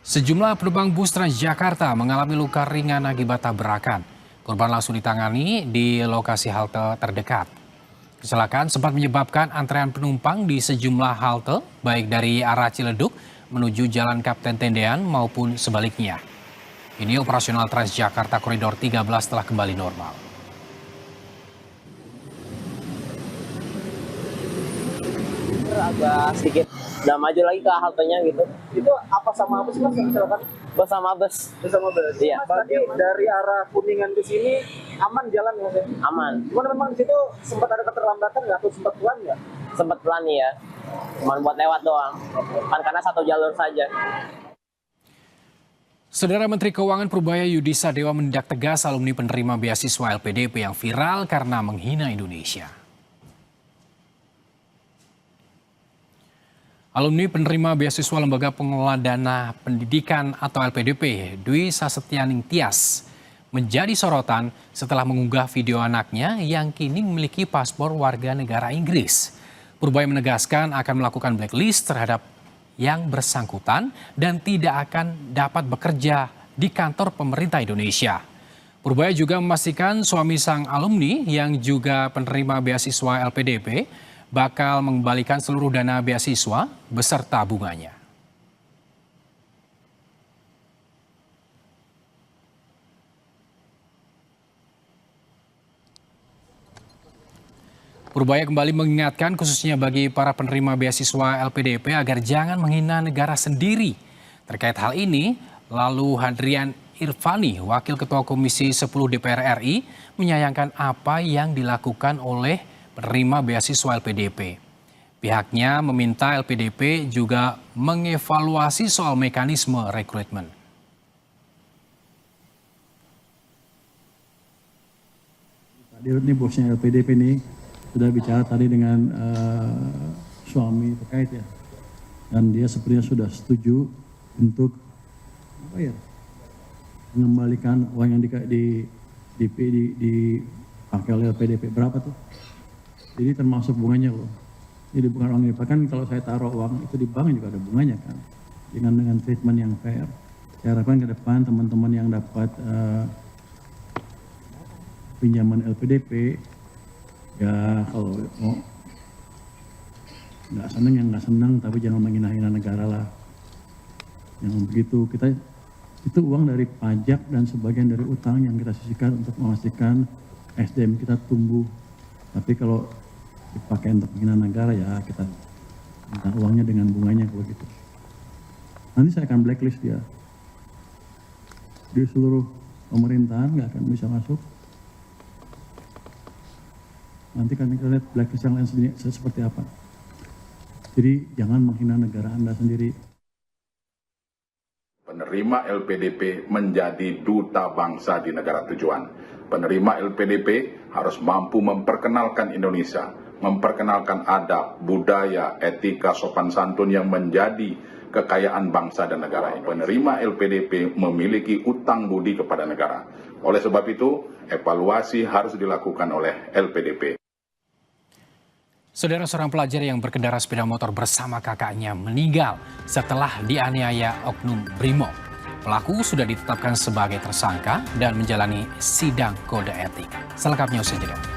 Sejumlah penumpang bus Transjakarta mengalami luka ringan akibat tabrakan. Korban langsung ditangani di lokasi halte terdekat. Kecelakaan sempat menyebabkan antrean penumpang di sejumlah halte, baik dari arah Ciledug menuju Jalan Kapten Tendean maupun sebaliknya. Ini operasional Transjakarta Koridor 13 telah kembali normal. Agak sedikit udah maju lagi ke haltenya gitu. Itu apa sama apa sih mas yang kecelakaan? Bus sama bus. Bersama bus. Iya. Mas tadi dari arah Kuningan ke sini aman jalan ya mas ya? Aman. Cuman memang di situ sempat ada keterlambatan nggak atau sempat pelan nggak? Sempat pelan nih ya. Cuman buat lewat doang. Kan karena satu jalur saja. Saudara Menteri Keuangan Purbaya Yudi Sadewa menindak tegas alumni penerima beasiswa LPDP yang viral karena menghina Indonesia. Alumni penerima beasiswa Lembaga Pengelola Dana Pendidikan atau LPDP, Dwi Sasetyaning Tias, menjadi sorotan setelah mengunggah video anaknya yang kini memiliki paspor warga negara Inggris. Purbaya menegaskan akan melakukan blacklist terhadap yang bersangkutan dan tidak akan dapat bekerja di kantor pemerintah Indonesia. Purbaya juga memastikan suami sang alumni yang juga penerima beasiswa LPDP bakal mengembalikan seluruh dana beasiswa beserta bunganya. Purbaya kembali mengingatkan khususnya bagi para penerima beasiswa LPDP agar jangan menghina negara sendiri. Terkait hal ini, lalu Hadrian Irvani, Wakil Ketua Komisi 10 DPR RI, menyayangkan apa yang dilakukan oleh penerima beasiswa LPDP. Pihaknya meminta LPDP juga mengevaluasi soal mekanisme rekrutmen. Tadi ini bosnya LPDP ini sudah bicara tadi dengan suami terkait ya, dan dia sepertinya sudah setuju untuk mengembalikan uang yang dipakai oleh LPDP. Berapa tuh? Jadi termasuk bunganya loh. Jadi bukan uang ini. Bahkan kalau saya taruh uang itu di bank juga ada bunganya kan. Dengan treatment yang fair. Saya harapkan ke depan teman-teman yang dapat pinjaman LPDP, ya kalau mau nggak seneng ya nggak seneng, tapi jangan menghina-hina negara lah. Yang begitu kita itu uang dari pajak dan sebagian dari utang yang kita sisihkan untuk memastikan SDM kita tumbuh. Tapi kalau dipakai untuk menghina negara ya kita minta uangnya dengan bunganya kalau gitu. Nanti saya akan blacklist dia. Di seluruh pemerintahan nggak akan bisa masuk. Nanti kan kita lihat blacklist yang lain seperti apa. Jadi jangan menghina negara Anda sendiri. Penerima LPDP menjadi duta bangsa di negara tujuan. Penerima LPDP harus mampu memperkenalkan Indonesia, memperkenalkan adab, budaya, etika, sopan santun yang menjadi kekayaan bangsa dan negara ini. Penerima LPDP memiliki utang budi kepada negara. Oleh sebab itu, evaluasi harus dilakukan oleh LPDP. Saudara, seorang pelajar yang berkendara sepeda motor bersama kakaknya meninggal setelah dianiaya oknum Brimob. Pelaku sudah ditetapkan sebagai tersangka dan menjalani sidang kode etik. Selengkapnya usai jeda.